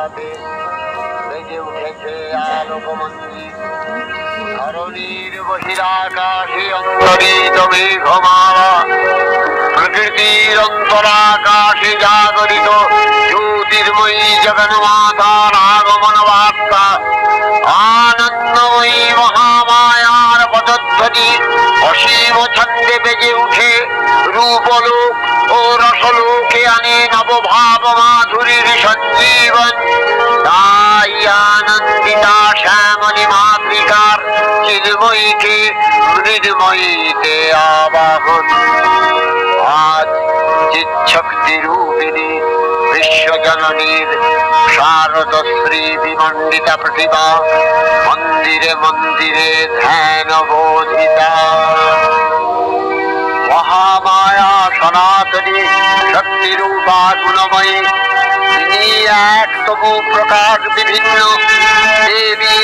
আলোতে বেজে উঠেছে আলোকমঞ্জি। ধরণীর বহিরাকাশে অন্তরিত মেঘমালা, প্রকৃতির অন্তরাকাশে জাগরিত জ্যোতির্ময়ী জগন্মাতার আগমন বার্তা। আনন্দময়ী মহামায়ার পদধ্বনি অসীম ছন্দে বেজে উঠে রূপলোক ও রসলোকে আনে নবভাব মাধুরীর সঞ্জীবন। তাই আনন্দিতা শ্যামলী মাতৃকার চিন্ময়ীকে মৃন্ময়ীতে আবাহন। আজ চিৎশক্তি রূপিণী বিশ্বজননীর শারদশ্রী বিমণ্ডিতা প্রতিভা মন্দিরে মন্দিরে ধ্যান বোধিতা। মহামায়া সনাতনী শক্তিরূপা গুণময়ী, তিনি এক তবু প্রকাশ বিভিন্ন দেবী